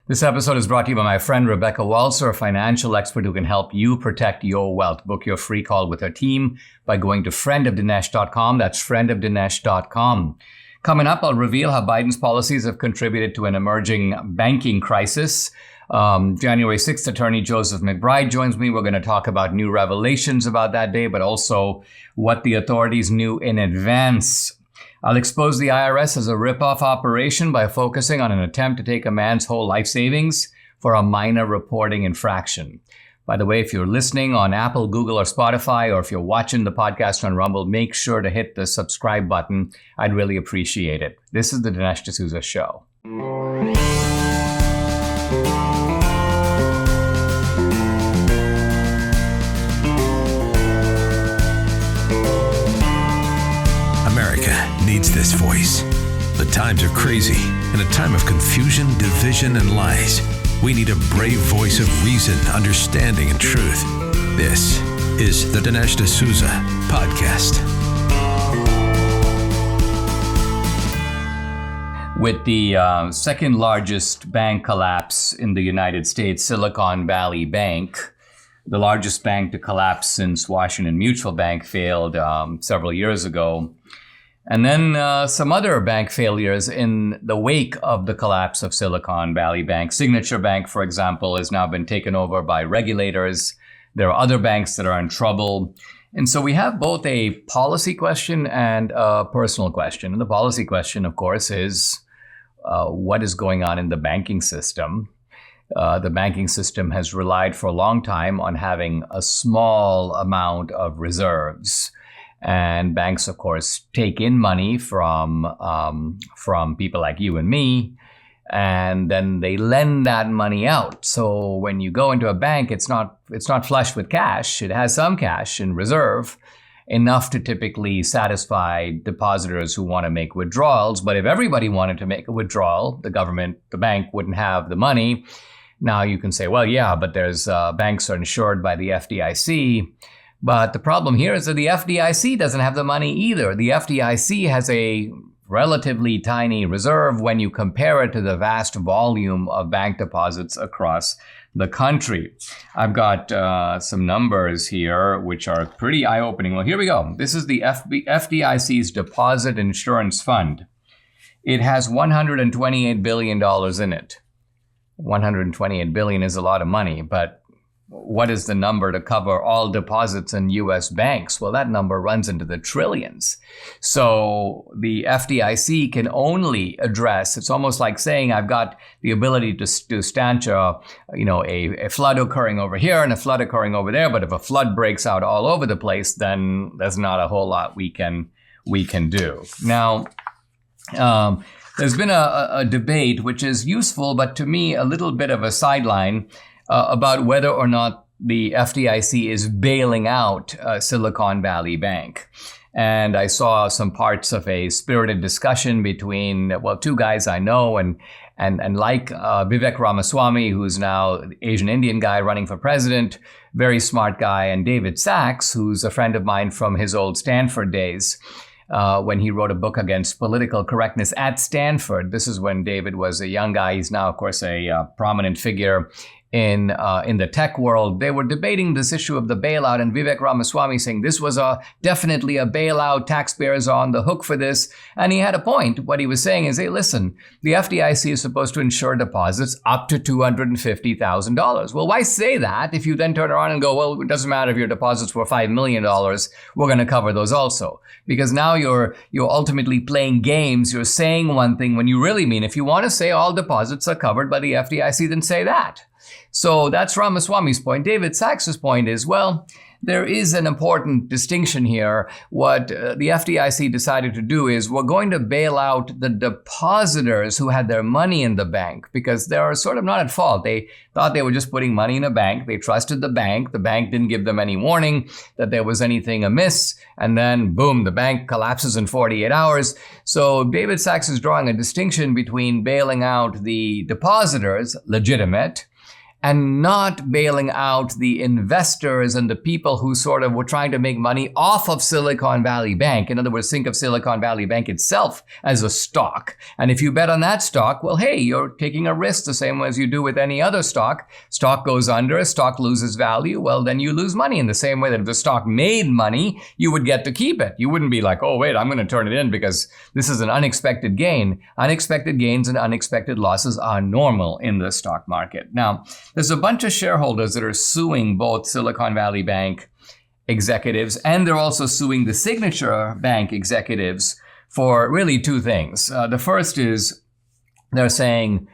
This episode is brought to you by my friend Rebecca Walser, a financial expert who can help you protect your wealth. Book your free call with her team by going to friendofdinesh.com. That's friendofdinesh.com. Coming up, I'll reveal how Biden's policies have contributed to an emerging banking crisis. January 6th, attorney Joseph McBride joins me. We're going to talk about new revelations about that day, but also what the authorities knew in advance. I'll expose the IRS as a rip-off operation by focusing on an attempt to take a man's whole life savings for a minor reporting infraction. By the way, if you're listening on Apple, Google, or Spotify, or if you're watching the podcast on Rumble, make sure to hit the subscribe button. I'd really appreciate it. This is the Dinesh D'Souza Show. Needs this voice. The times are crazy. In a time of confusion, division, and lies, we need a brave voice of reason, understanding, and truth. This is the Dinesh D'Souza Podcast. With the second largest bank collapse in the United States, Silicon Valley Bank, the largest bank to collapse since Washington Mutual Bank failed several years ago, and then some other bank failures in the wake of the collapse of Silicon Valley Bank. Signature Bank, for example, has now been taken over by regulators. There are other banks that are in trouble. And so we have both a policy question and a personal question. And the policy question, of course, is what is going on in the banking system? The banking system has relied for a long time on having a small amount of reserves. And banks, of course, take in money from people like you and me, and then they lend that money out. So when you go into a bank, it's not flush with cash. It has some cash in reserve, enough to typically satisfy depositors who want to make withdrawals. But if everybody wanted to make a withdrawal, the bank wouldn't have the money. Now you can say, well, yeah, but there's banks are insured by the FDIC. But the problem here is that the FDIC doesn't have the money either. The FDIC has a relatively tiny reserve when you compare it to the vast volume of bank deposits across the country. I've got some numbers here which are pretty eye-opening. Well, here we go. This is the FDIC's Deposit Insurance Fund. It has $128 billion in it. $128 billion is a lot of money, but what is the number to cover all deposits in U.S. banks? Well, that number runs into the trillions. So the FDIC can only address, it's almost like saying I've got the ability to stanch a flood occurring over here and a flood occurring over there. But if a flood breaks out all over the place, then there's not a whole lot we can do. Now, there's been a debate which is useful, but to me a little bit of a sideline, about whether or not the FDIC is bailing out Silicon Valley Bank. And I saw some parts of a spirited discussion between, two guys I know, and like Vivek Ramaswamy, who's now the Asian Indian guy running for president, very smart guy, and David Sachs, who's a friend of mine from his old Stanford days, when he wrote a book against political correctness at Stanford. This is when David was a young guy. He's now, of course, a prominent figure in the tech world. They were debating this issue of the bailout, and Vivek Ramaswamy saying this was definitely a bailout. Taxpayers are on the hook for this. And he had a point. What he was saying is, hey, listen, the FDIC is supposed to insure deposits up to $250,000. Well, why say that if you then turn around and go, well, it doesn't matter if your deposits were $5 million, we're going to cover those also. Because now you're ultimately playing games. You're saying one thing when you really mean, if you want to say all deposits are covered by the FDIC, then say that. So that's Ramaswamy's point. David Sachs's point is, well, there is an important distinction here. What the FDIC decided to do is we're going to bail out the depositors who had their money in the bank because they're sort of not at fault. They thought they were just putting money in a bank. They trusted the bank. The bank didn't give them any warning that there was anything amiss. And then, boom, the bank collapses in 48 hours. So David Sachs is drawing a distinction between bailing out the depositors, legitimate, and not bailing out the investors and the people who sort of were trying to make money off of Silicon Valley Bank. In other words, think of Silicon Valley Bank itself as a stock. And if you bet on that stock, well, hey, you're taking a risk the same way as you do with any other stock. Stock goes under, stock loses value, well, then you lose money in the same way that if the stock made money, you would get to keep it. You wouldn't be like, oh, wait, I'm going to turn it in because this is an unexpected gain. Unexpected gains and unexpected losses are normal in the stock market. Now, there's a bunch of shareholders that are suing both Silicon Valley Bank executives, and they're also suing the Signature Bank executives for really two things. The first is they're saying,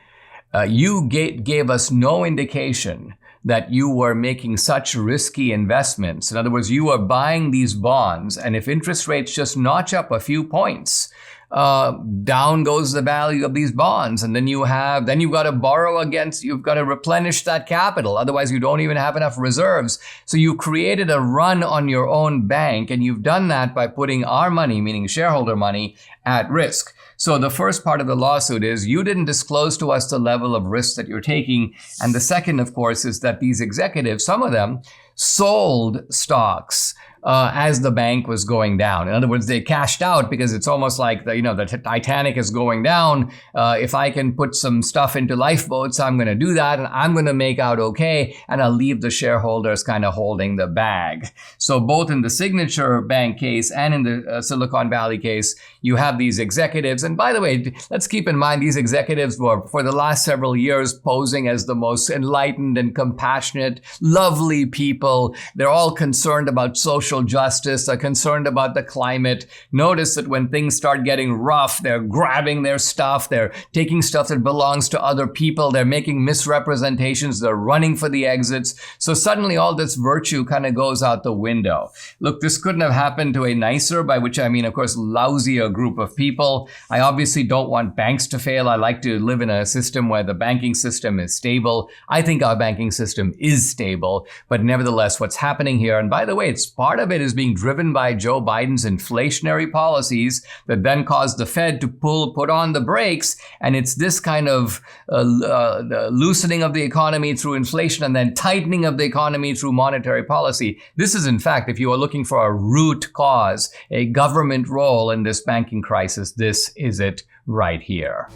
you gave us no indication that you were making such risky investments. In other words, you are buying these bonds, and if interest rates just notch up a few points, down goes the value of these bonds. And then you've got to borrow you've got to replenish that capital. Otherwise, you don't even have enough reserves. So you created a run on your own bank, and you've done that by putting our money, meaning shareholder money, at risk. So the first part of the lawsuit is you didn't disclose to us the level of risk that you're taking. And the second, of course, is that these executives, some of them, sold stocks as the bank was going down. In other words, they cashed out because it's almost like the Titanic is going down. If I can put some stuff into lifeboats, I'm going to do that, and I'm going to make out okay, and I'll leave the shareholders kind of holding the bag. So both in the Signature Bank case and in the Silicon Valley case, you have these executives. And by the way, let's keep in mind these executives were, for the last several years, posing as the most enlightened and compassionate, lovely people. They're all concerned about social justice, are concerned about the climate. Notice that when things start getting rough, they're grabbing their stuff, they're taking stuff that belongs to other people, they're making misrepresentations, they're running for the exits. So suddenly all this virtue kind of goes out the window. Look, this couldn't have happened to a nicer, by which I mean, of course, lousier group of people. I obviously don't want banks to fail. I like to live in a system where the banking system is stable. I think our banking system is stable, but nevertheless, what's happening here, and by the way, it's part of it is being driven by Joe Biden's inflationary policies that then caused the Fed to put on the brakes. And it's this kind of the loosening of the economy through inflation and then tightening of the economy through monetary policy. This is, in fact, if you are looking for a root cause, a government role in this banking crisis, this is it right here.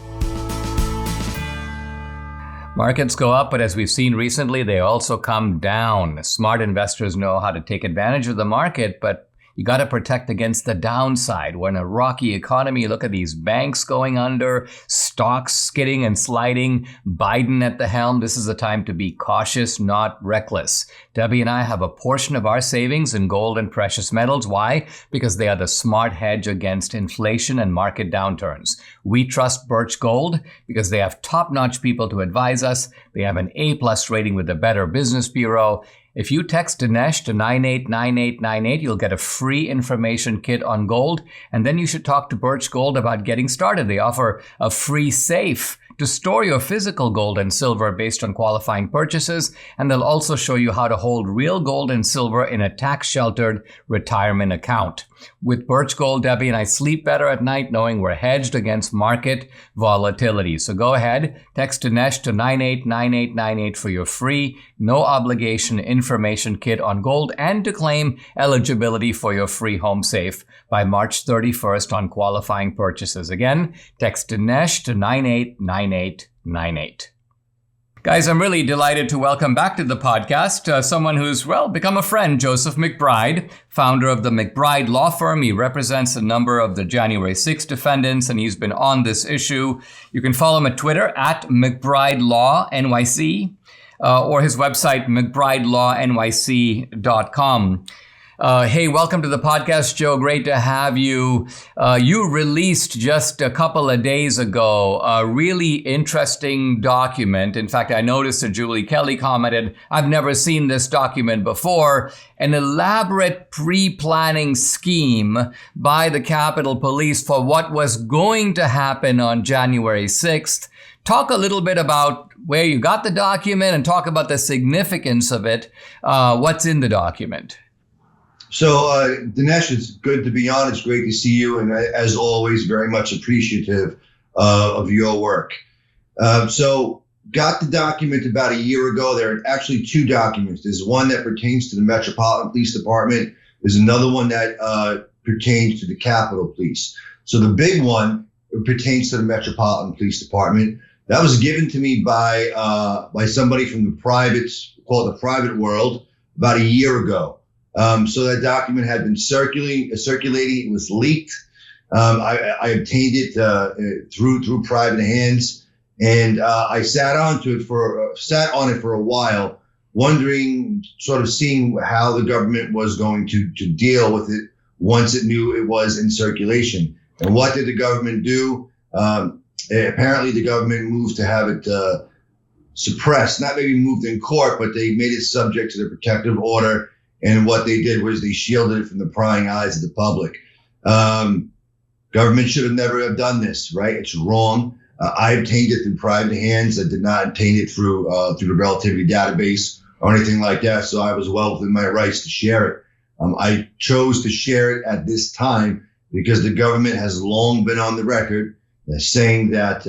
Markets go up, but as we've seen recently, they also come down. Smart investors know how to take advantage of the market, but you got to protect against the downside. We're in a rocky economy. Look at these banks going under, stocks skidding and sliding, Biden at the helm. This is a time to be cautious, not reckless. Debbie and I have a portion of our savings in gold and precious metals. Why? Because they are the smart hedge against inflation and market downturns. We trust Birch Gold because they have top-notch people to advise us. They have an A+ rating with the Better Business Bureau. If you text Dinesh to 989898, you'll get a free information kit on gold. And then you should talk to Birch Gold about getting started. They offer a free safe to store your physical gold and silver based on qualifying purchases. And they'll also show you how to hold real gold and silver in a tax-sheltered retirement account. With Birch Gold, Debbie and I sleep better at night knowing we're hedged against market volatility. So go ahead, text Dinesh to 989898 for your free, no obligation information kit on gold and to claim eligibility for your free home safe by March 31st on qualifying purchases. Again, text Dinesh to 989898. Guys, I'm really delighted to welcome back to the podcast someone who's, become a friend, Joseph McBride, founder of the McBride Law Firm. He represents a number of the January 6th defendants, and he's been on this issue. You can follow him at Twitter at McBride Law NYC, or his website, McBrideLawNYC.com. Hey, welcome to the podcast, Joe. Great to have you. You released just a couple of days ago a really interesting document. In fact, I noticed that Julie Kelly commented, I've never seen this document before. An elaborate pre-planning scheme by the Capitol Police for what was going to happen on January 6th. Talk a little bit about where you got the document and talk about the significance of it. What's in the document? So, Dinesh, it's good to be on. It's great to see you. And as always, very much appreciative of your work. So got the document about a year ago. There are actually two documents. There's one that pertains to the Metropolitan Police Department. There's another one that pertains to the Capitol Police. So the big one pertains to the Metropolitan Police Department. That was given to me by somebody from the called the private world about a year ago. So that document had been circulating. It was leaked. I obtained it through private hands, and I sat on it for a while, wondering, sort of seeing how the government was going to deal with it once it knew it was in circulation. And what did the government do? Apparently, the government moved to have it suppressed, not maybe moved in court, but they made it subject to the protective order. And what they did was they shielded it from the prying eyes of the public. Government should have never have done this, right? It's wrong. I obtained it through private hands. I did not obtain it through the relativity database or anything like that. So I was well within my rights to share it. I chose to share it at this time because the government has long been on the record saying that,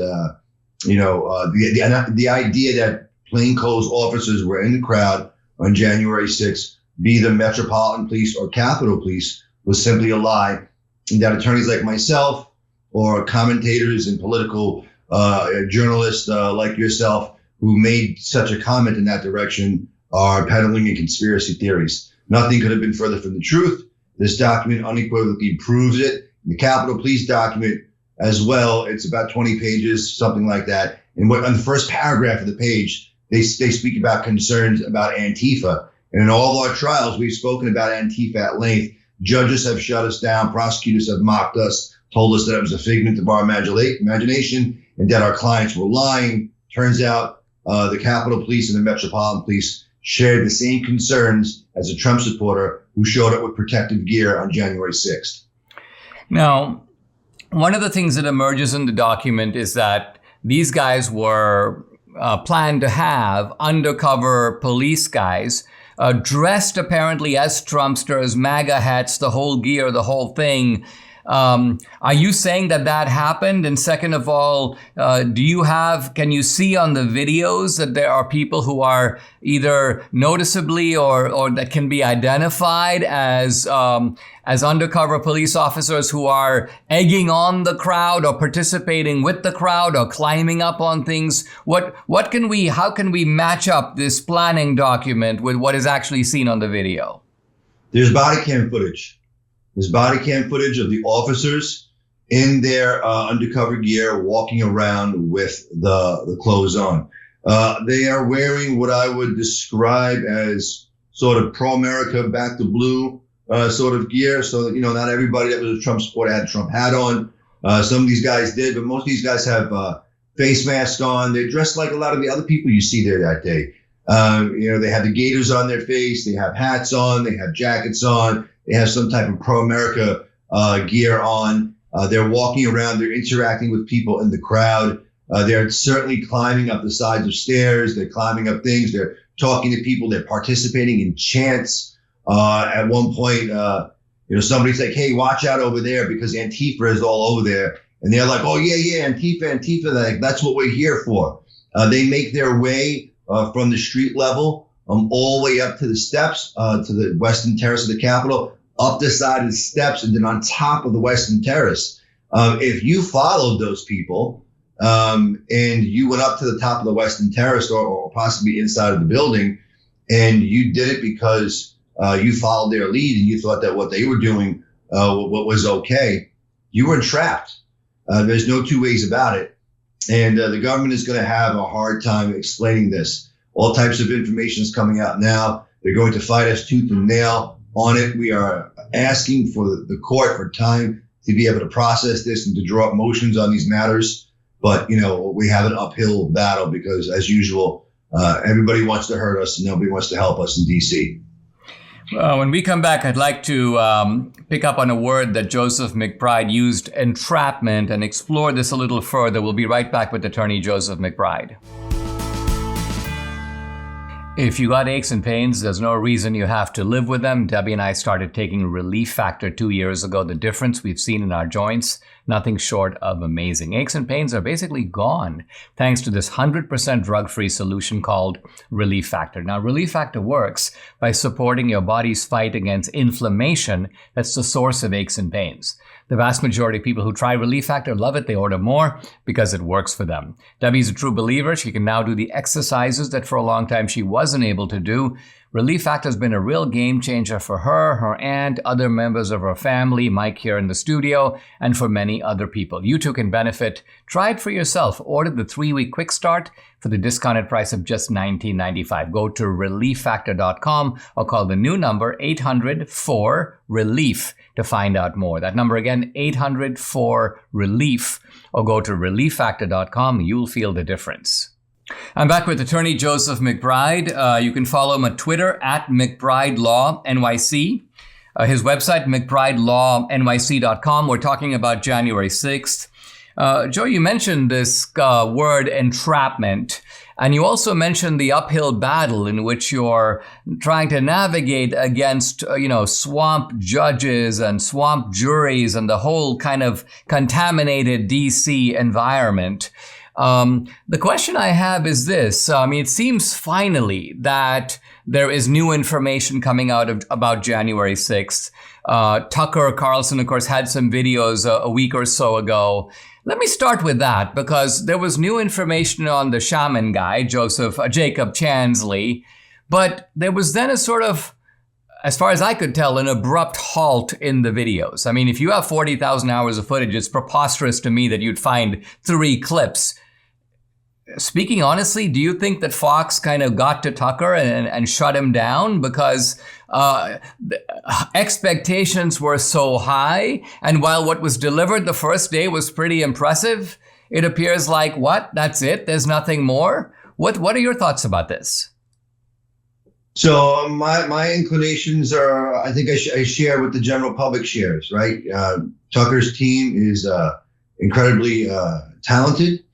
the idea that plainclothes officers were in the crowd on January 6th, be the Metropolitan Police or Capitol Police, was simply a lie. And that attorneys like myself or commentators and political journalists like yourself who made such a comment in that direction are peddling in conspiracy theories. Nothing could have been further from the truth. This document unequivocally proves it. The Capitol Police document as well, it's about 20 pages, something like that. And on the first paragraph of the page, they speak about concerns about Antifa. And in all of our trials, we've spoken about Antifa at length. Judges have shut us down. Prosecutors have mocked us, told us that it was a figment of our imagination and that our clients were lying. Turns out the Capitol Police and the Metropolitan Police shared the same concerns as a Trump supporter who showed up with protective gear on January 6th. Now, one of the things that emerges in the document is that these guys were planned to have undercover police guys dressed apparently as Trumpsters, MAGA hats, the whole gear, the whole thing. Are you saying that happened? And second of all, can you see on the videos that there are people who are either noticeably or that can be identified as undercover police officers who are egging on the crowd or participating with the crowd or climbing up on things? How can we match up this planning document with what is actually seen on the video? There's body cam footage. There's body cam footage of the officers in their undercover gear walking around with the clothes on. They are wearing what I would describe as sort of pro-America, back to blue sort of gear. So, not everybody that was a Trump supporter had a Trump hat on. Some of these guys did, but most of these guys have face masks on. They're dressed like a lot of the other people you see there that day. They have the gaiters on their face. They have hats on. They have jackets on. They have some type of pro-America gear on. They're walking around. They're interacting with people in the crowd. They're certainly climbing up the sides of stairs. They're climbing up things. They're talking to people. They're participating in chants. At one point, somebody's like, "Hey, watch out over there because Antifa is all over there." And they're like, "Oh, yeah, Antifa. That's what we're here for." They make their way from the street level all the way up to the steps, to the western terrace of the Capitol, up the side of the steps, and then on top of the western terrace. If you followed those people and you went up to the top of the western terrace or possibly inside of the building, and you did it because you followed their lead and you thought that what they were doing what was okay, you were entrapped. There's no two ways about it. And the government is going to have a hard time explaining this. All types of information is coming out now. They're going to fight us tooth and nail on it. We are asking for the court for time to be able to process this and to draw up motions on these matters. But, we have an uphill battle because, as usual, everybody wants to hurt us and nobody wants to help us in D.C. When we come back, I'd like to pick up on a word that Joseph McBride used, entrapment, and explore this a little further. We'll be right back with attorney Joseph McBride. If you got aches and pains, there's no reason you have to live with them. Debbie and I started taking Relief Factor 2 years ago. The difference we've seen in our joints, nothing short of amazing. Aches and pains are basically gone thanks to this 100% drug-free solution called Relief Factor. Now, Relief Factor works by supporting your body's fight against inflammation that's the source of aches and pains. The vast majority of people who try Relief Factor love it. They order more because it works for them. Debbie's a true believer. She can now do the exercises that for a long time she wasn't able to do. Relief Factor has been a real game changer for her, her aunt, other members of her family, Mike here in the studio, and for many other people. You too can benefit. Try it for yourself. Order the 3-week quick start for the discounted price of just $19.95. Go to relieffactor.com or call the new number 800-4-RELIEF to find out more. That number again, 800-4-RELIEF, or go to relieffactor.com. You'll feel the difference. I'm back with attorney Joseph McBride. You can follow him on Twitter at McBride Law NYC. His website, McBrideLawNYC.com. We're talking about January 6th. Joe, you mentioned this word entrapment, and you also mentioned the uphill battle in which you're trying to navigate against, swamp judges and swamp juries and the whole kind of contaminated DC environment. The question I have is this. It seems finally that there is new information coming out about January 6th. Tucker Carlson, of course, had some videos a week or so ago. Let me start with that because there was new information on the shaman guy, Jacob Chansley, but there was then a sort of, as far as I could tell, an abrupt halt in the videos. If you have 40,000 hours of footage, it's preposterous to me that you'd find 3 clips. Speaking honestly, do you think that Fox kind of got to Tucker and shut him down because expectations were so high? And while what was delivered the first day was pretty impressive, it appears like, what? That's it? There's nothing more? What are your thoughts about this? So my inclinations are, I think I share what the general public shares, right? Tucker's team is incredibly talented.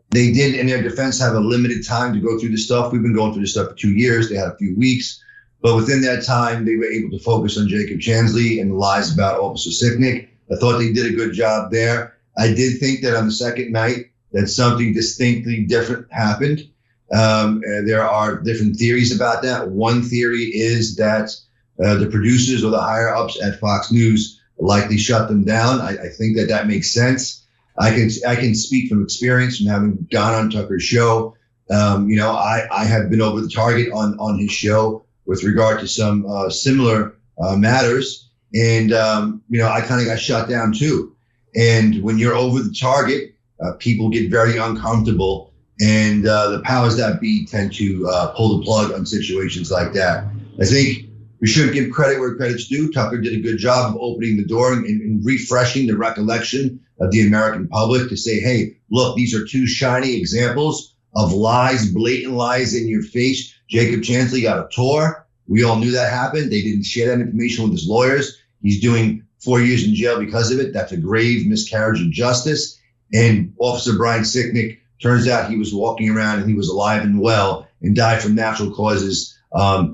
They did, in their defense, have a limited time to go through the stuff. We've been going through this stuff for 2 years. They had a few weeks. But within that time, they were able to focus on Jacob Chansley and the lies about Officer Sicknick. I thought they did a good job there. I did think that on the second night that something distinctly different happened. There are different theories about that. One theory is that the producers or the higher-ups at Fox News likely shut them down. I think that makes sense. I can speak from experience from having gone on Tucker's show. I have been over the target on his show with regard to some similar matters. And, I kind of got shut down too. And when you're over the target, people get very uncomfortable and the powers that be tend to pull the plug on situations like that. I think we should give credit where credit's due. Tucker did a good job of opening the door and refreshing the recollection of the American public to say, hey, look, these are 2 shiny examples of lies, blatant lies in your face. Jacob Chansley got a tour. We all knew that happened. They didn't share that information with his lawyers. He's doing 4 years in jail because of it. That's a grave miscarriage of justice. And Officer Brian Sicknick, turns out he was walking around and he was alive and well and died from natural causes, a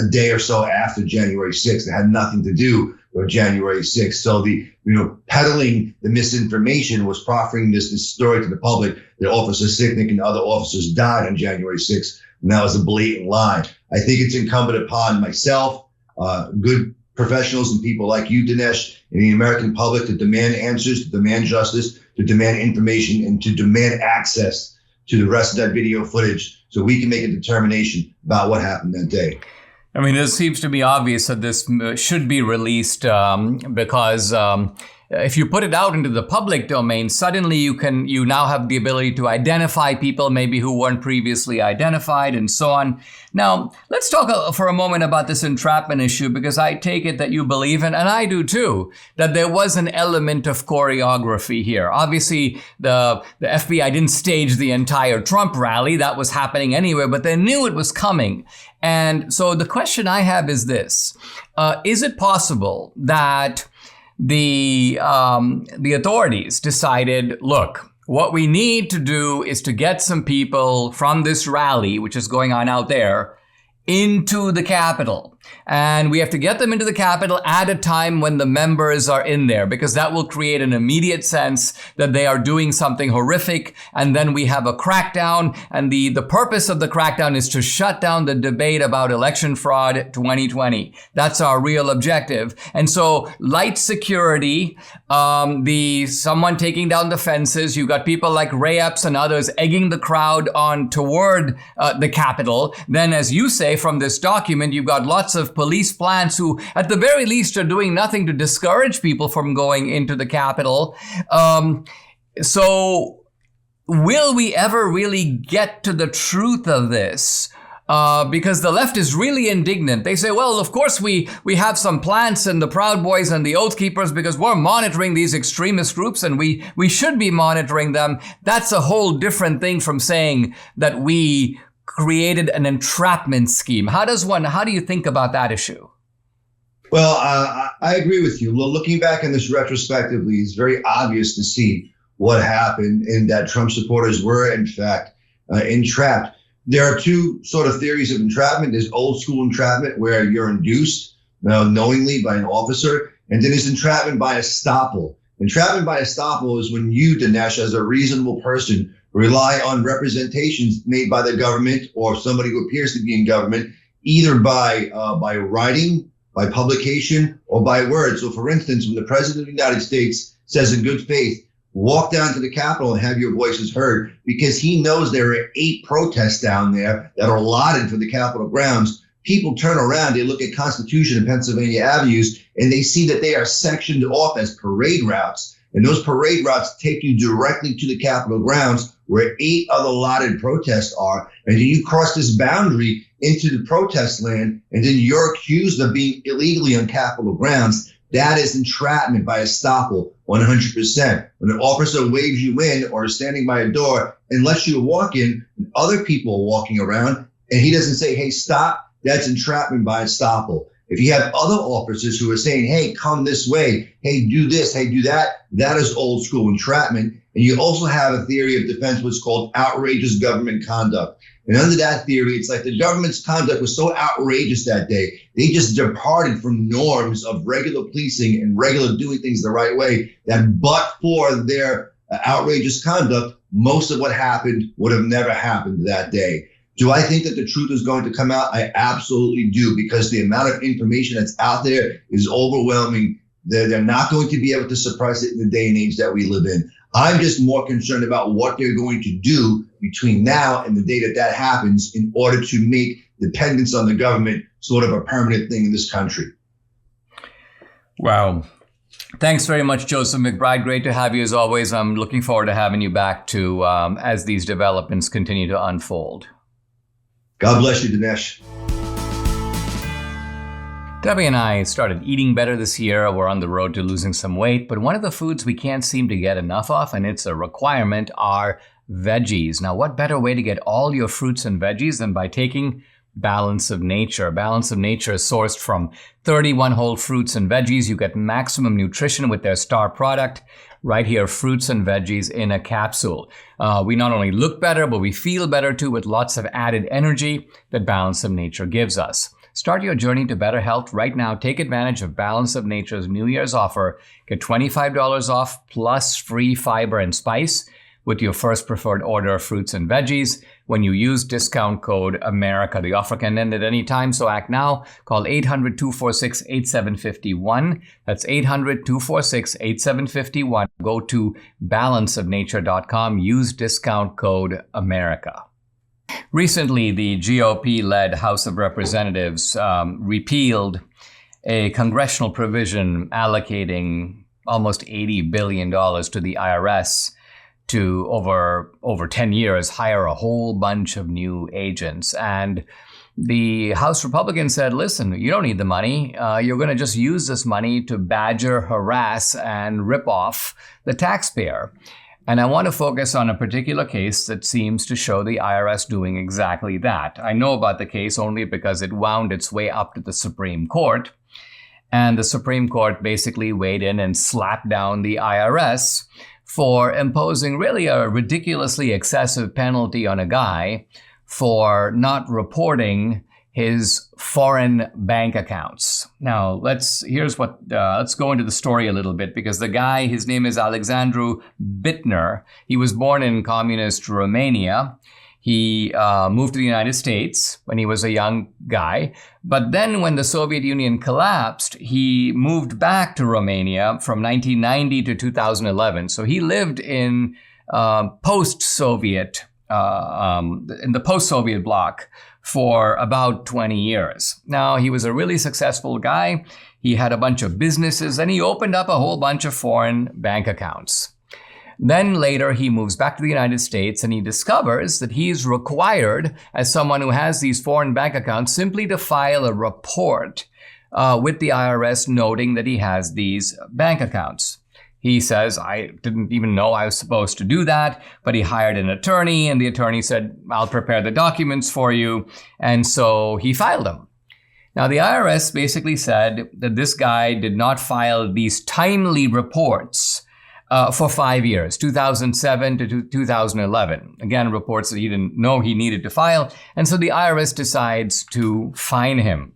day or so after January 6th. It had nothing to do with January 6th. So peddling the misinformation was proffering this story to the public that Officer Sicknick and other officers died on January 6th. And that was a blatant lie. I think it's incumbent upon myself, good professionals and people like you, Dinesh, and the American public to demand answers, to demand justice, to demand information, and to demand access to the rest of that video footage so we can make a determination about what happened that day. It seems to be obvious that this should be released because if you put it out into the public domain, suddenly you now have the ability to identify people maybe who weren't previously identified and so on. Now, let's talk for a moment about this entrapment issue, because I take it that you believe, and I do too, that there was an element of choreography here. Obviously, the FBI didn't stage the entire Trump rally. That was happening anyway, but they knew it was coming. And so the question I have is this. Is it possible that the authorities decided, look, what we need to do is to get some people from this rally, which is going on out there, into the Capitol. And we have to get them into the Capitol at a time when the members are in there, because that will create an immediate sense that they are doing something horrific. And then we have a crackdown. And the purpose of the crackdown is to shut down the debate about election fraud 2020. That's our real objective. And so light security, someone taking down the fences. You got people like Ray Epps and others egging the crowd on toward the Capitol. Then, as you say, from this document, you've got lots of police plants who, at the very least, are doing nothing to discourage people from going into the Capitol. So will we ever really get to the truth of this? Because the left is really indignant. They say, well, of course we have some plants and the Proud Boys and the Oath Keepers because we're monitoring these extremist groups and we should be monitoring them. That's a whole different thing from saying that we created an entrapment scheme. How do you think about that issue? Well, I agree with you. Looking back on this retrospectively, it's very obvious to see what happened and that Trump supporters were, in fact, entrapped. There are two sort of theories of entrapment. There's old school entrapment, where you're induced knowingly by an officer, and then there's entrapment by estoppel. Entrapment by estoppel is when you, Dinesh, as a reasonable person, rely on representations made by the government or somebody who appears to be in government, either by writing, by publication, or by word. So, for instance, when the President of the United States says in good faith, walk down to the Capitol and have your voices heard, because he knows there are 8 protests down there that are allotted for the Capitol grounds. People turn around, they look at Constitution and Pennsylvania avenues, and they see that they are sectioned off as parade routes. And those parade routes take you directly to the Capitol grounds where 8 other allotted protests are. And then you cross this boundary into the protest land, and then you're accused of being illegally on Capitol grounds. That is entrapment by estoppel, 100%. When an officer waves you in or is standing by a door and lets you walk in, and other people are walking around, and he doesn't say, hey, stop, that's entrapment by estoppel. If you have other officers who are saying, hey, come this way, hey, do this, hey, do that, that is old school entrapment. And you also have a theory of defense, what's called outrageous government conduct. And under that theory, it's like the government's conduct was so outrageous that day, they just departed from norms of regular policing and regular doing things the right way, that but for their outrageous conduct, most of what happened would have never happened that day. Do I think that the truth is going to come out? I absolutely do, because the amount of information that's out there is overwhelming. They're not going to be able to suppress it in the day and age that we live in. I'm just more concerned about what they're going to do between now and the day that happens in order to make dependence on the government sort of a permanent thing in this country. Wow. Thanks very much, Joseph McBride. Great to have you as always. I'm looking forward to having you back too as these developments continue to unfold. God bless you, Dinesh. Debbie and I started eating better this year. We're on the road to losing some weight, but one of the foods we can't seem to get enough of, and it's a requirement, are veggies. Now, what better way to get all your fruits and veggies than by taking Balance of Nature? Balance of Nature is sourced from 31 whole fruits and veggies. You get maximum nutrition with their star product. Right here, fruits and veggies in a capsule. We not only look better, but we feel better too, with lots of added energy that Balance of Nature gives us. Start your journey to better health right now. Take advantage of Balance of Nature's New Year's offer. Get $25 off plus free fiber and spice with your first preferred order of fruits and veggies when you use discount code AMERICA. The offer can end at any time, so act now. Call 800-246-8751. That's 800-246-8751. Go to balanceofnature.com. Use discount code AMERICA. Recently, the GOP-led House of Representatives repealed a congressional provision allocating almost $80 billion to the IRS to, over 10 years, hire a whole bunch of new agents. And the House Republicans said, listen, you don't need the money. You're going to just use this money to badger, harass, and rip off the taxpayer. And I want to focus on a particular case that seems to show the IRS doing exactly that. I know about the case only because it wound its way up to the Supreme Court. And the Supreme Court basically weighed in and slapped down the IRS for imposing really a ridiculously excessive penalty on a guy for not reporting his foreign bank accounts. Now, let's go into the story a little bit, because the guy, his name is Alexandru Bittner. He was born in communist Romania. He moved to the United States when he was a young guy. But then when the Soviet Union collapsed, he moved back to Romania from 1990 to 2011. So he lived in post-Soviet, in the post-Soviet bloc for about 20 years. Now, he was a really successful guy. He had a bunch of businesses, and he opened up a whole bunch of foreign bank accounts. Then later, he moves back to the United States, and he discovers that he's required, as someone who has these foreign bank accounts, simply to file a report with the IRS noting that he has these bank accounts. He says, I didn't even know I was supposed to do that, but he hired an attorney, and the attorney said, I'll prepare the documents for you. And so he filed them. Now, the IRS basically said that this guy did not file these timely reports for 5 years, 2007 to 2011. Again, reports that he didn't know he needed to file. And so the IRS decides to fine him.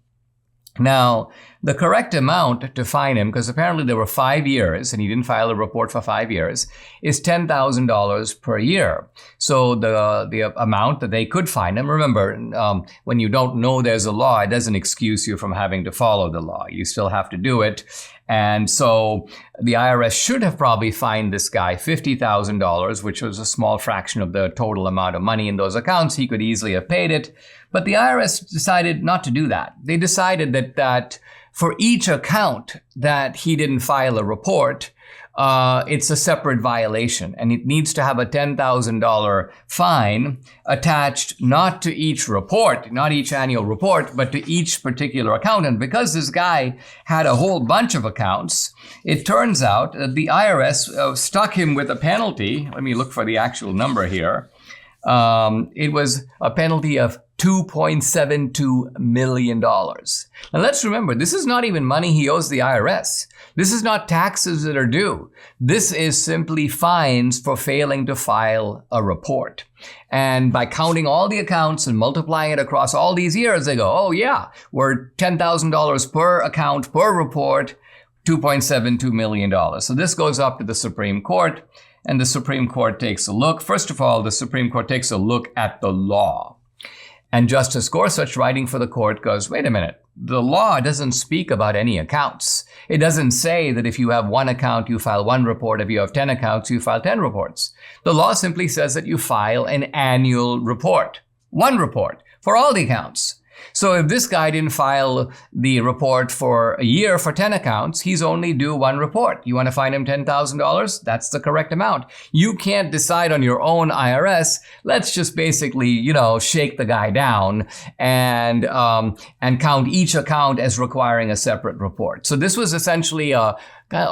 Now, the correct amount to fine him, because apparently there were 5 years and he didn't file a report for 5 years, is $10,000 per year. So the amount that they could fine him, remember, when you don't know there's a law, it doesn't excuse you from having to follow the law. You still have to do it. And so the IRS should have probably fined this guy $50,000, which was a small fraction of the total amount of money in those accounts. He could easily have paid it. But the IRS decided not to do that. They decided that for each account that he didn't file a report, it's a separate violation, and it needs to have a $10,000 fine attached not to each report, not each annual report, but to each particular account. And because this guy had a whole bunch of accounts, it turns out that the IRS stuck him with a penalty. Let me look for the actual number here. It was a penalty of $2.72 million. Now let's remember, this is not even money he owes the IRS. This is not taxes that are due. This is simply fines for failing to file a report. And by counting all the accounts and multiplying it across all these years, they go, oh yeah, we're $10,000 per account per report, $2.72 million. So this goes up to the Supreme Court, and the Supreme Court takes a look. First of all, the Supreme Court takes a look at the law. And Justice Gorsuch, writing for the court, goes, wait a minute, the law doesn't speak about any accounts. It doesn't say that if you have one account, you file one report. If you have 10 accounts, you file 10 reports. The law simply says that you file an annual report, one report for all the accounts. So if this guy didn't file the report for a year for 10 accounts, he's only due one report. You want to fine him $10,000? That's the correct amount. You can't decide on your own, IRS. Let's just basically, shake the guy down and count each account as requiring a separate report. So this was essentially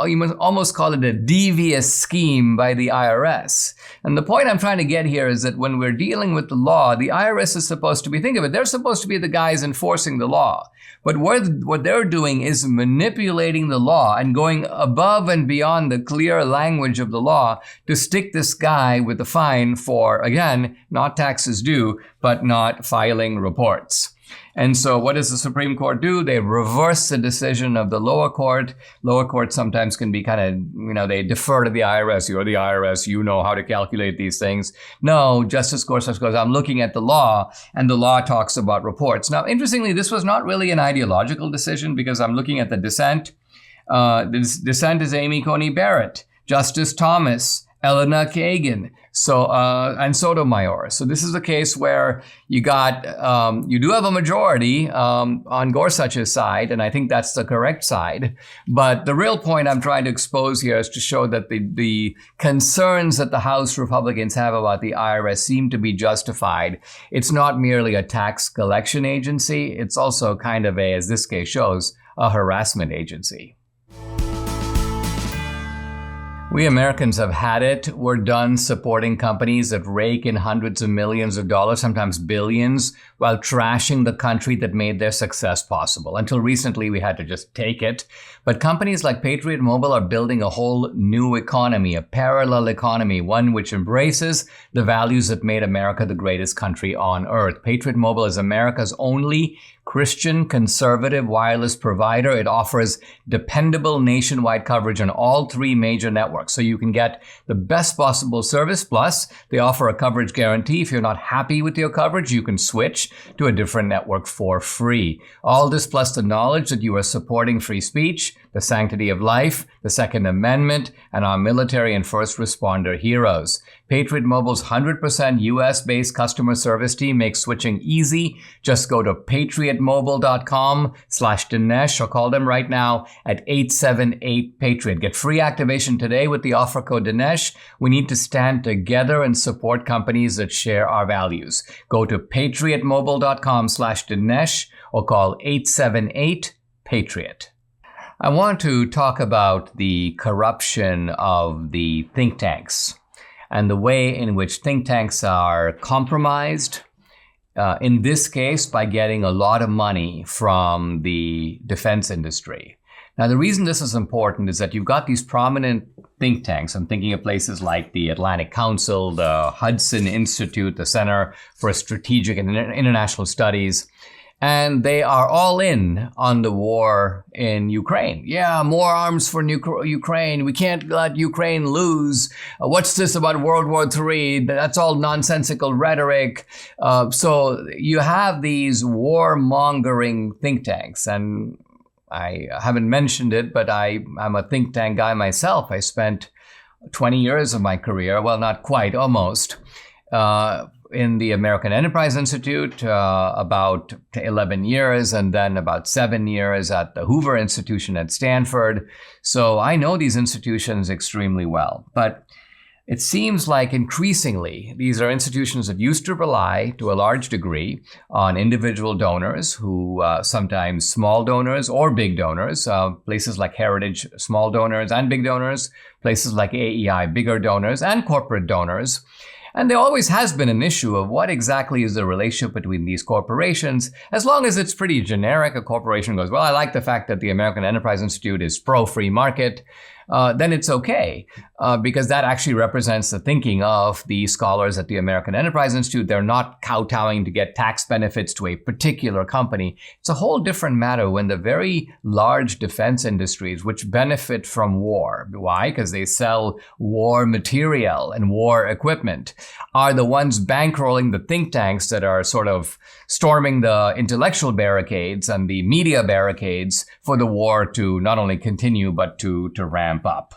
you must almost call it a devious scheme by the IRS. And the point I'm trying to get here is that when we're dealing with the law, the IRS is supposed to be, think of it, they're supposed to be the guys enforcing the law. But what they're doing is manipulating the law and going above and beyond the clear language of the law to stick this guy with a fine for, again, not taxes due, but not filing reports. And so what does the Supreme Court do? They reverse the decision of the lower court. Lower court sometimes can be kind of, they defer to the IRS. You're the IRS. You know how to calculate these things. No, Justice Gorsuch goes, I'm looking at the law, and the law talks about reports. Now, interestingly, this was not really an ideological decision, because I'm looking at the dissent. The dissent is Amy Coney Barrett, Justice Thomas, Elena Kagan, and Sotomayor. So this is a case where you do have a majority on Gorsuch's side, and I think that's the correct side. But the real point I'm trying to expose here is to show that the concerns that the House Republicans have about the IRS seem to be justified. It's not merely a tax collection agency. It's also kind of as this case shows, a harassment agency. We Americans have had it. We're done supporting companies that rake in hundreds of millions of dollars, sometimes billions, while trashing the country that made their success possible. Until recently, we had to just take it. But companies like Patriot Mobile are building a whole new economy, a parallel economy, one which embraces the values that made America the greatest country on earth. Patriot Mobile is America's only Christian conservative wireless provider. It offers dependable nationwide coverage on all three major networks. So you can get the best possible service. Plus, they offer a coverage guarantee. If you're not happy with your coverage, you can switch to a different network for free. All this plus the knowledge that you are supporting free speech, the sanctity of life, the Second Amendment, and our military and first responder heroes. Patriot Mobile's 100% US-based customer service team makes switching easy. Just go to patriotmobile.com/Dinesh or call them right now at 878-PATRIOT. Get free activation today with the offer code Dinesh. We need to stand together and support companies that share our values. Go to patriotmobile.com/Dinesh or call 878-PATRIOT. I want to talk about the corruption of the think tanks and the way in which think tanks are compromised, in this case, by getting a lot of money from the defense industry. Now, the reason this is important is that you've got these prominent think tanks. I'm thinking of places like the Atlantic Council, the Hudson Institute, the Center for Strategic and International Studies. And they are all in on the war in Ukraine. Yeah, more arms for Ukraine. We can't let Ukraine lose. What's this about World War III? That's all nonsensical rhetoric. So you have these war-mongering think tanks. And I haven't mentioned it, but I'm a think tank guy myself. I spent 20 years of my career, well, not quite, almost, in the American Enterprise Institute, about 11 years, and then about 7 years at the Hoover Institution at Stanford. So I know these institutions extremely well. But it seems like increasingly, these are institutions that used to rely to a large degree on individual donors who sometimes small donors or big donors, places like Heritage, small donors and big donors, places like AEI, bigger donors and corporate donors. And there always has been an issue of what exactly is the relationship between these corporations. As long as it's pretty generic, a corporation goes, well, I like the fact that the American Enterprise Institute is pro-free market, then it's okay, because that actually represents the thinking of the scholars at the American Enterprise Institute. They're not kowtowing to get tax benefits to a particular company. It's a whole different matter when the very large defense industries, which benefit from war, why? Because they sell war material and war equipment, are the ones bankrolling the think tanks that are sort of storming the intellectual barricades and the media barricades for the war to not only continue, but to ramp up.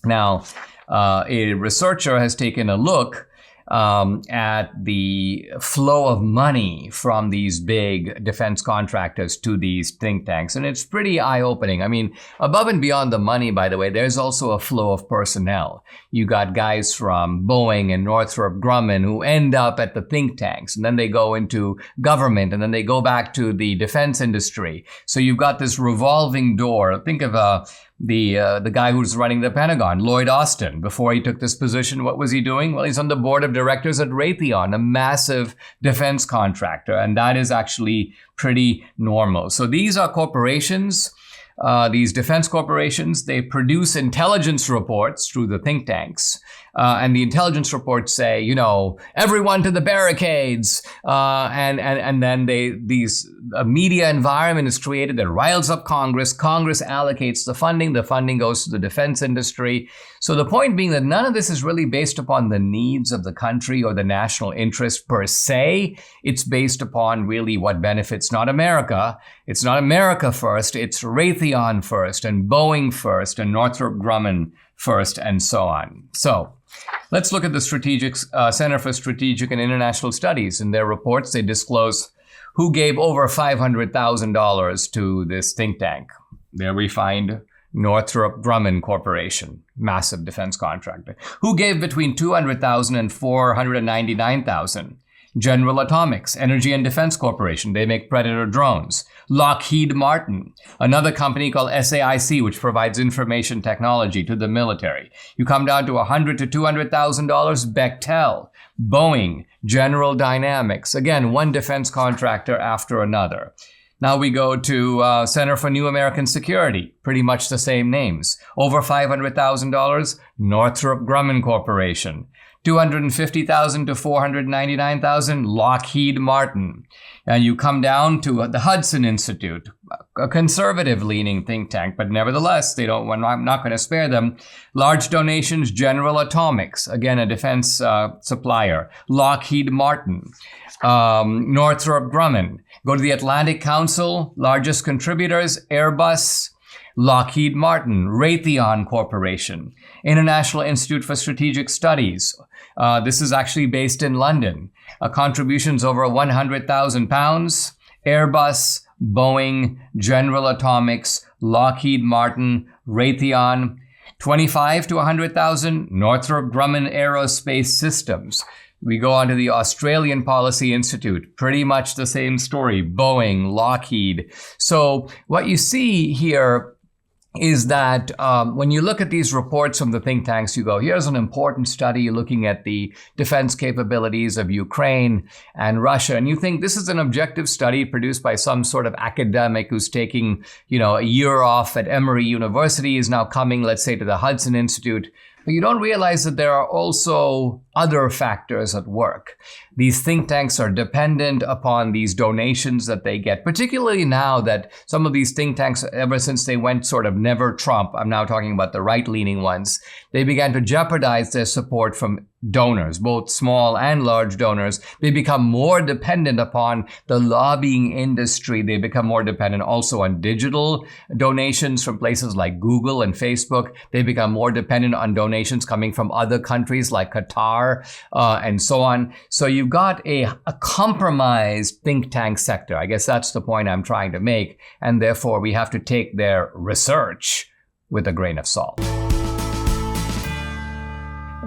Now, a researcher has taken a look at the flow of money from these big defense contractors to these think tanks. And it's pretty eye-opening. I mean, above and beyond the money, by the way, there's also a flow of personnel. You got guys from Boeing and Northrop Grumman who end up at the think tanks, and then they go into government, and then they go back to the defense industry. So you've got this revolving door. Think of the guy who's running the Pentagon, Lloyd Austin. Before he took this position, what was he doing? Well, he's on the board of directors at Raytheon, a massive defense contractor, and that is actually pretty normal. So these are corporations, these defense corporations. They produce intelligence reports through the think tanks. And the intelligence reports say, you know, everyone to the barricades. And then a media environment is created that riles up Congress. Congress allocates the funding. The funding goes to the defense industry. So the point being that none of this is really based upon the needs of the country or the national interest per se. It's based upon really what benefits not America. It's not America first. It's Raytheon first and Boeing first and Northrop Grumman first and so on. So let's look at the Center for Strategic and International Studies. In their reports, they disclose who gave over $500,000 to this think tank. There we find Northrop Grumman Corporation, massive defense contractor. Who gave between $200,000 and $499,000? General Atomics, Energy and Defense Corporation. They make Predator drones. Lockheed Martin, another company called SAIC, which provides information technology to the military. You come down to $100,000 to $200,000, Bechtel, Boeing, General Dynamics. Again, one defense contractor after another. Now we go to Center for New American Security, pretty much the same names. Over $500,000, Northrop Grumman Corporation. $250,000 to $499,000, Lockheed Martin. And you come down to the Hudson Institute, a conservative-leaning think tank, but nevertheless, I'm not going to spare them. Large donations, General Atomics, again, a defense supplier. Lockheed Martin, Northrop Grumman. Go to the Atlantic Council, largest contributors, Airbus, Lockheed Martin, Raytheon Corporation, International Institute for Strategic Studies. This is actually based in London. Contributions over £100,000. Airbus, Boeing, General Atomics, Lockheed Martin, Raytheon. 25 to 100,000. Northrop Grumman Aerospace Systems. We go on to the Australian Policy Institute. Pretty much the same story. Boeing, Lockheed. So what you see here is that when you look at these reports from the think tanks, you go, here's an important study looking at the defense capabilities of Ukraine and Russia. And you think this is an objective study produced by some sort of academic who's taking, a year off at Emory University, is now coming, let's say, to the Hudson Institute. But you don't realize that there are also other factors at work. These think tanks are dependent upon these donations that they get, particularly now that some of these think tanks, ever since they went sort of never Trump, I'm now talking about the right-leaning ones, they began to jeopardize their support from donors, both small and large donors. They become more dependent upon the lobbying industry. They become more dependent also on digital donations from places like Google and Facebook. They become more dependent on donations coming from other countries like Qatar and so on. So you've got a compromised think tank sector. I guess that's the point I'm trying to make. And therefore, we have to take their research with a grain of salt.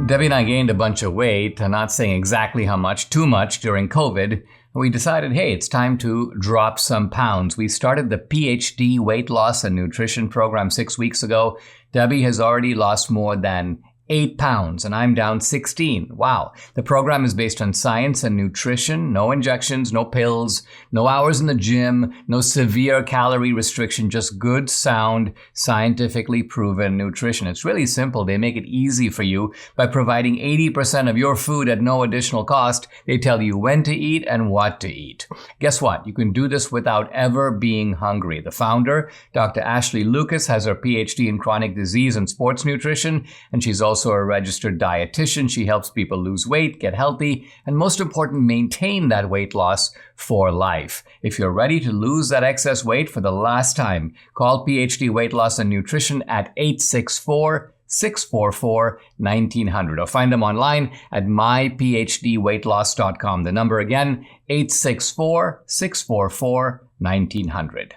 Debbie and I gained a bunch of weight, not saying exactly how much, too much during COVID. We decided, hey, it's time to drop some pounds. We started the PhD weight loss and nutrition program 6 weeks ago. Debbie has already lost more than 8 pounds, and I'm down 16. Wow. The program is based on science and nutrition, no injections, no pills, no hours in the gym, no severe calorie restriction, just good, sound, scientifically proven nutrition. It's really simple. They make it easy for you by providing 80% of your food at no additional cost. They tell you when to eat and what to eat. Guess what? You can do this without ever being hungry. The founder, Dr. Ashley Lucas, has her PhD in chronic disease and sports nutrition, and she's also a registered dietitian. She helps people lose weight, get healthy, and most important, maintain that weight loss for life. If you're ready to lose that excess weight for the last time, call PhD Weight Loss and Nutrition at 864-644-1900 or find them online at myphdweightloss.com. The number again, 864-644-1900.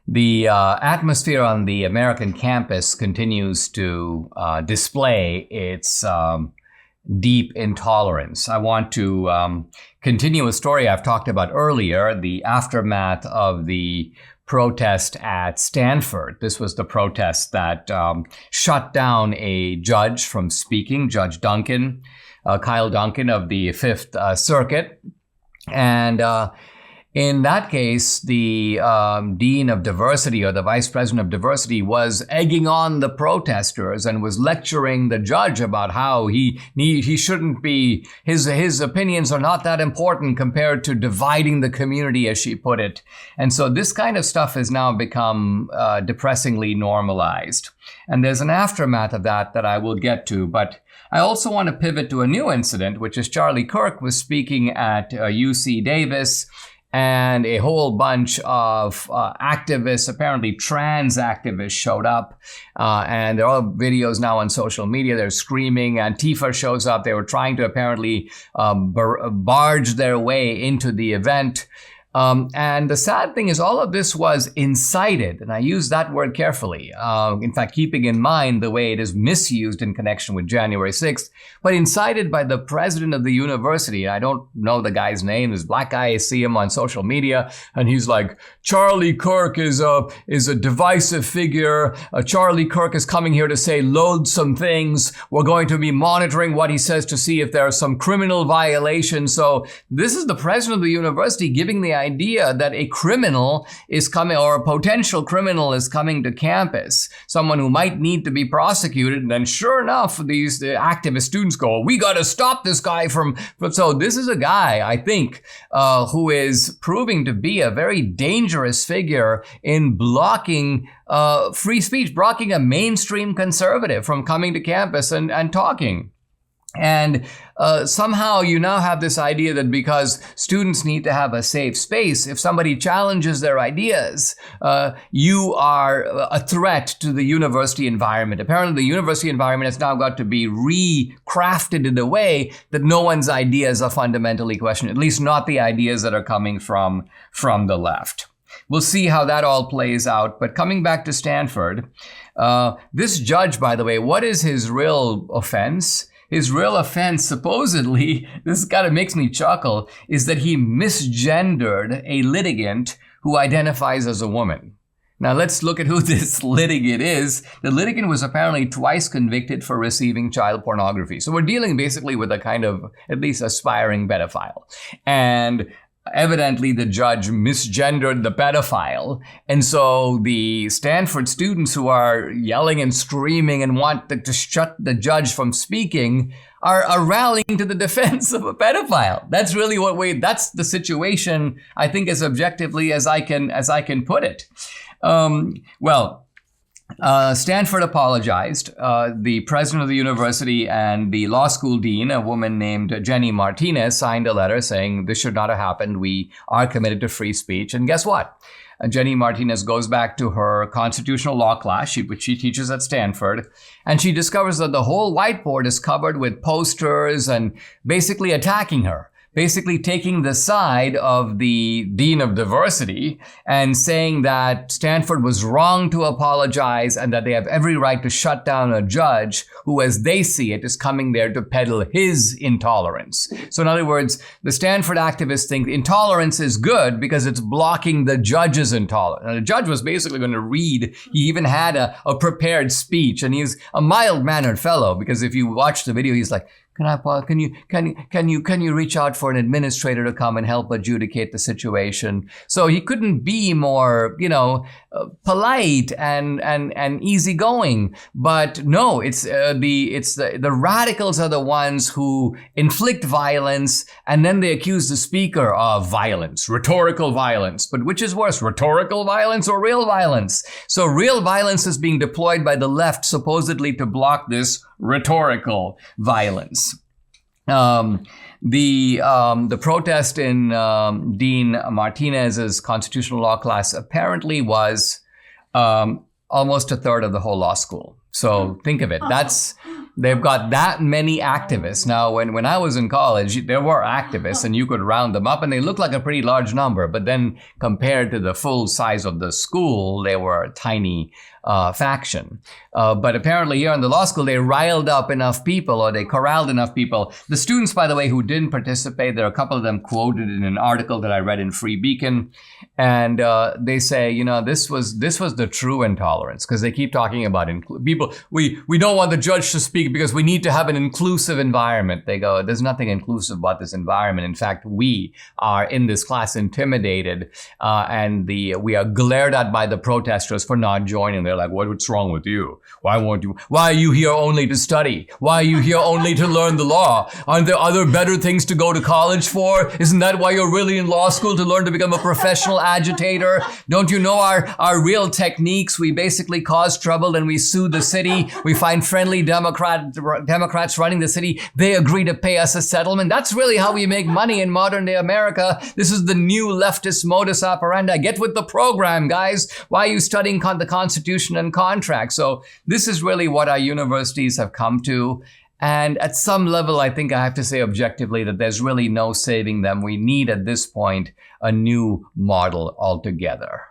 The atmosphere on the American campus continues to display its deep intolerance. I want to continue a story I've talked about earlier, the aftermath of the protest at Stanford. This was the protest that shut down a judge from speaking, Judge Duncan, Kyle Duncan of the Fifth Circuit. And in that case, the dean of diversity or the vice president of diversity was egging on the protesters and was lecturing the judge about how he shouldn't be, his opinions are not that important compared to dividing the community, as she put it. And so this kind of stuff has now become depressingly normalized. And there's an aftermath of that I will get to. But I also want to pivot to a new incident, which is Charlie Kirk was speaking at UC Davis, and a whole bunch of activists, apparently trans activists, showed up. And there are videos now on social media. They're screaming. Antifa shows up. They were trying to apparently barge their way into the event. And the sad thing is all of this was incited, and I use that word carefully, in fact, keeping in mind the way it is misused in connection with January 6th, but incited by the president of the university. I don't know the guy's name. This black guy, I see him on social media, and he's like, Charlie Kirk is a divisive figure. Charlie Kirk is coming here to say loathsome things. We're going to be monitoring what he says to see if there are some criminal violations. So this is the president of the university giving the idea that a criminal is coming, or a potential criminal is coming to campus, someone who might need to be prosecuted. And then sure enough, the activist students go, we got to stop this guy from. So this is a guy, I think, who is proving to be a very dangerous figure in blocking free speech, blocking a mainstream conservative from coming to campus and talking. And somehow you now have this idea that because students need to have a safe space, if somebody challenges their ideas, you are a threat to the university environment. Apparently, the university environment has now got to be recrafted in a way that no one's ideas are fundamentally questioned, at least not the ideas that are coming from the left. We'll see how that all plays out. But coming back to Stanford, this judge, by the way, what is his real offense? His real offense, supposedly, this kind of makes me chuckle, is that he misgendered a litigant who identifies as a woman. Now let's look at who this litigant is. The litigant was apparently twice convicted for receiving child pornography. So we're dealing basically with a kind of at least aspiring pedophile. And evidently, the judge misgendered the pedophile. And so the Stanford students who are yelling and screaming and want to shut the judge from speaking are rallying to the defense of a pedophile. That's really that's the situation, I think, as objectively as I can put it. Stanford apologized. The president of the university and the law school dean, a woman named Jenny Martinez, signed a letter saying this should not have happened. We are committed to free speech. And guess what? Jenny Martinez goes back to her constitutional law class, which she teaches at Stanford, and she discovers that the whole whiteboard is covered with posters and basically attacking her. Basically taking the side of the dean of diversity and saying that Stanford was wrong to apologize and that they have every right to shut down a judge who, as they see it, is coming there to peddle his intolerance. So in other words, the Stanford activists think intolerance is good because it's blocking the judge's intolerance. And the judge was basically going to read. He even had a prepared speech, and he's a mild-mannered fellow because if you watch the video, he's like, can you reach out for an administrator to come and help adjudicate the situation? So he couldn't be more, polite and easygoing. But no, it's the radicals are the ones who inflict violence, and then they accuse the speaker of violence, rhetorical violence. But which is worse, rhetorical violence or real violence? So real violence is being deployed by the left, supposedly to block this rhetorical violence. The protest in Dean Martinez's constitutional law class apparently was almost a third of the whole law school. So think of it. They've got that many activists. Now, when I was in college, there were activists and you could round them up and they looked like a pretty large number. But then compared to the full size of the school, they were a tiny faction. But apparently here in the law school, they riled up enough people, or they corralled enough people. The students, by the way, who didn't participate, there are a couple of them quoted in an article that I read in Free Beacon. And they say, this was the true intolerance, because they keep talking about people. We don't want the judge to speak because we need to have an inclusive environment. They go, there's nothing inclusive about this environment. In fact, we are in this class intimidated, and we are glared at by the protesters for not joining. They're like, what's wrong with you? Why are you here only to study? Why are you here only to learn the law? Aren't there other better things to go to college for? Isn't that why you're really in law school, to learn to become a professional agitator? Don't you know our real techniques? We basically cause trouble and we sue the city. We find friendly Democrats running the city. They agree to pay us a settlement. That's really how we make money in modern day America. This is the new leftist modus operandi. Get with the program, guys. Why are you studying the Constitution and contracts? So this is really what our universities have come to. And at some level, I think I have to say objectively that there's really no saving them. We need at this point a new model altogether.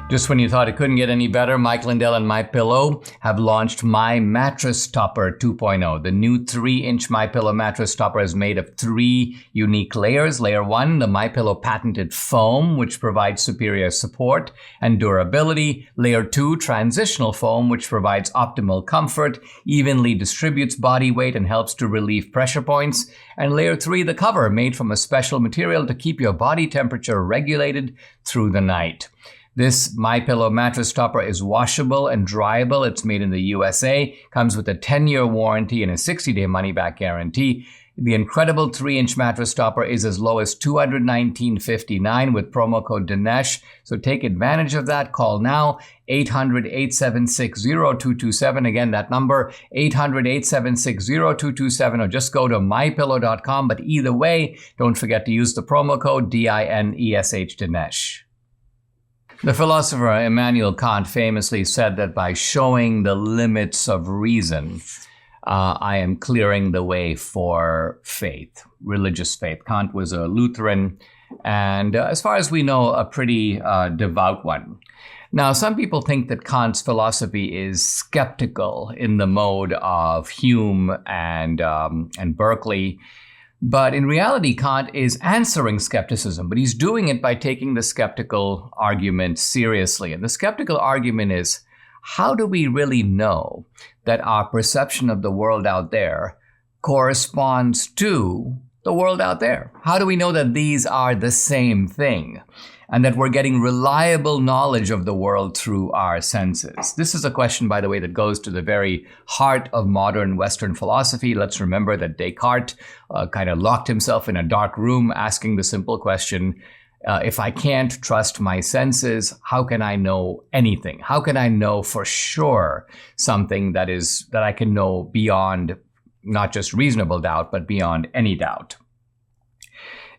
Just when you thought it couldn't get any better, Mike Lindell and MyPillow have launched My Mattress Topper 2.0. The new 3-inch MyPillow mattress topper is made of 3 unique layers. Layer 1, the MyPillow patented foam, which provides superior support and durability. Layer 2, transitional foam, which provides optimal comfort, evenly distributes body weight, and helps to relieve pressure points. And layer 3, the cover, made from a special material to keep your body temperature regulated through the night. This MyPillow mattress topper is washable and dryable. It's made in the USA, comes with a 10-year warranty and a 60-day money-back guarantee. The incredible 3-inch mattress topper is as low as $219.59 with promo code Dinesh. So take advantage of that. Call now, 800-876-0227. Again, that number, 800-876-0227, or just go to mypillow.com. But either way, don't forget to use the promo code DINESH, Dinesh. The philosopher Immanuel Kant famously said that by showing the limits of reason, I am clearing the way for faith, religious faith. Kant was a Lutheran, and as far as we know, a pretty devout one. Now, some people think that Kant's philosophy is skeptical in the mode of Hume and Berkeley. But in reality, Kant is answering skepticism, but he's doing it by taking the skeptical argument seriously. And the skeptical argument is, how do we really know that our perception of the world out there corresponds to the world out there? How do we know that these are the same thing and that we're getting reliable knowledge of the world through our senses? This is a question, by the way, that goes to the very heart of modern Western philosophy. Let's remember that Descartes kind of locked himself in a dark room asking the simple question, if I can't trust my senses, how can I know anything? How can I know for sure something that I can know beyond not just reasonable doubt, but beyond any doubt?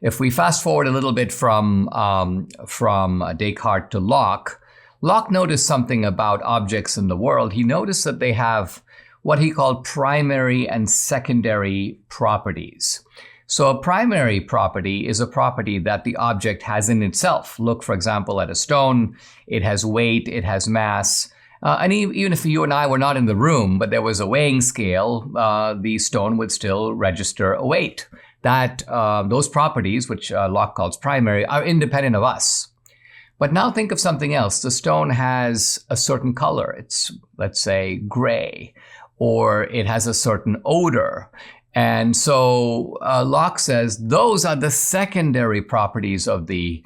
If we fast forward a little bit from Descartes to Locke, Locke noticed something about objects in the world. He noticed that they have what he called primary and secondary properties. So a primary property is a property that the object has in itself. Look, for example, at a stone. It has weight, it has mass. And even if you and I were not in the room, but there was a weighing scale, the stone would still register a weight. Those properties, which Locke calls primary, are independent of us. But now think of something else. The stone has a certain color. It's, let's say, gray, or it has a certain odor. And so Locke says those are the secondary properties of the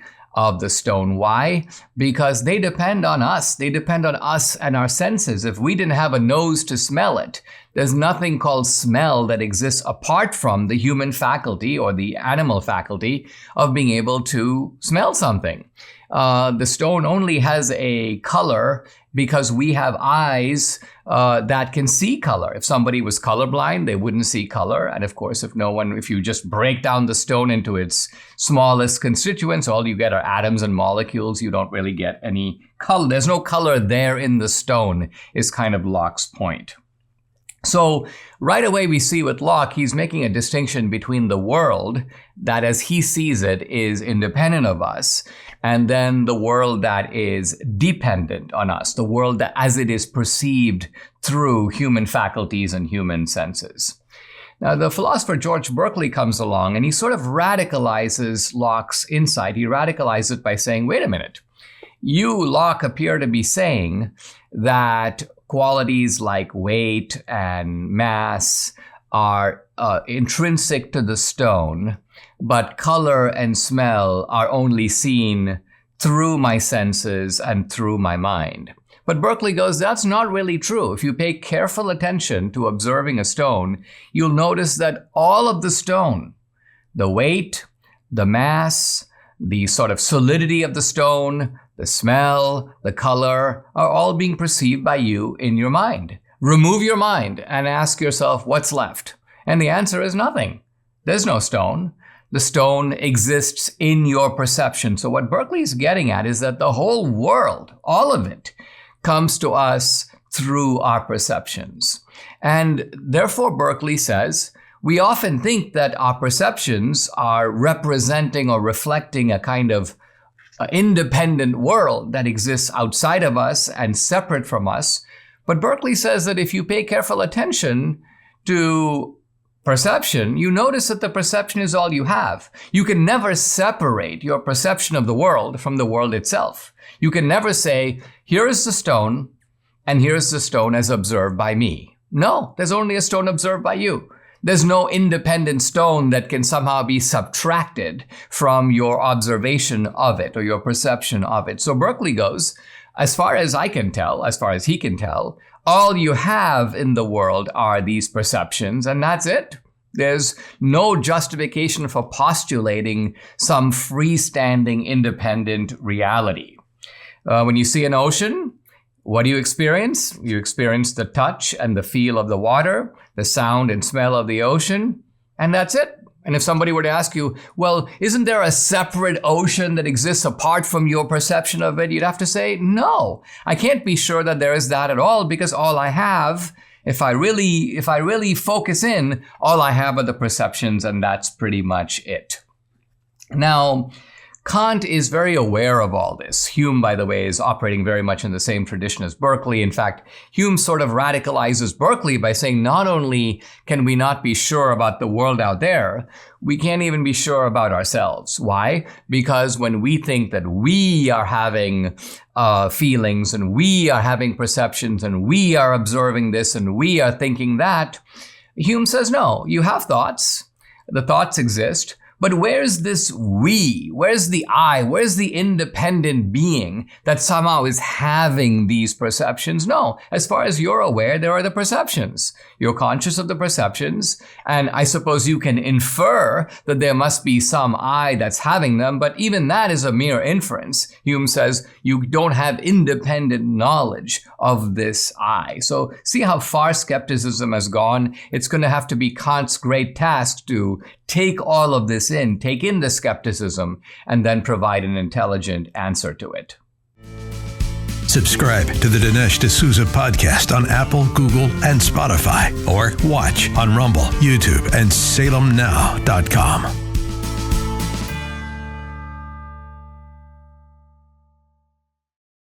stone. Why? Because they depend on us. They depend on us and our senses. If we didn't have a nose to smell it, there's nothing called smell that exists apart from the human faculty or the animal faculty of being able to smell something. The stone only has a color because we have eyes that can see color. If somebody was colorblind, they wouldn't see color. And of course, if you just break down the stone into its smallest constituents, all you get are atoms and molecules. You don't really get any color. There's no color there in the stone, is kind of Locke's point. So right away we see with Locke, he's making a distinction between the world that as he sees it is independent of us, and then the world that is dependent on us, the world that as it is perceived through human faculties and human senses. Now, the philosopher George Berkeley comes along and he sort of radicalizes Locke's insight. He radicalizes it by saying, wait a minute, you, Locke, appear to be saying that qualities like weight and mass are intrinsic to the stone, but color and smell are only seen through my senses and through my mind. But Berkeley goes, that's not really true. If you pay careful attention to observing a stone, you'll notice that all of the stone, the weight, the mass, the sort of solidity of the stone, the smell, the color, are all being perceived by you in your mind. Remove your mind and ask yourself what's left. And the answer is nothing. There's no stone. The stone exists in your perception. So what Berkeley is getting at is that the whole world, all of it, comes to us through our perceptions. And therefore, Berkeley says, we often think that our perceptions are representing or reflecting a kind of independent world that exists outside of us and separate from us. But Berkeley says that if you pay careful attention to perception, you notice that the perception is all you have. You can never separate your perception of the world from the world itself. You can never say, here is the stone, and here's the stone as observed by me. No, there's only a stone observed by you. There's no independent stone that can somehow be subtracted from your observation of it or your perception of it. So Berkeley goes, as far as I can tell, as far as he can tell, all you have in the world are these perceptions, and that's it. There's no justification for postulating some freestanding, independent reality. When you see an ocean, what do you experience? You experience the touch and the feel of the water, the sound and smell of the ocean, and that's it. And if somebody were to ask you, well, isn't there a separate ocean that exists apart from your perception of it? You'd have to say, no, I can't be sure that there is that at all, because all I have, if I really focus in, all I have are the perceptions, and that's pretty much it. Now, Kant is very aware of all this. Hume, by the way, is operating very much in the same tradition as Berkeley. In fact, Hume sort of radicalizes Berkeley by saying not only can we not be sure about the world out there, we can't even be sure about ourselves. Why? Because when we think that we are having feelings and we are having perceptions and we are observing this and we are thinking that, Hume says, no, you have thoughts. The thoughts exist. But where's this we? Where's the I? Where's the independent being that somehow is having these perceptions? No, as far as you're aware, there are the perceptions. You're conscious of the perceptions, and I suppose you can infer that there must be some I that's having them, but even that is a mere inference. Hume says you don't have independent knowledge of this I. So see how far skepticism has gone? It's going to have to be Kant's great task to take all of this in, take in the skepticism, and then provide an intelligent answer to it. Subscribe to the Dinesh D'Souza podcast on Apple, Google, and Spotify, or watch on Rumble, YouTube, and SalemNow.com.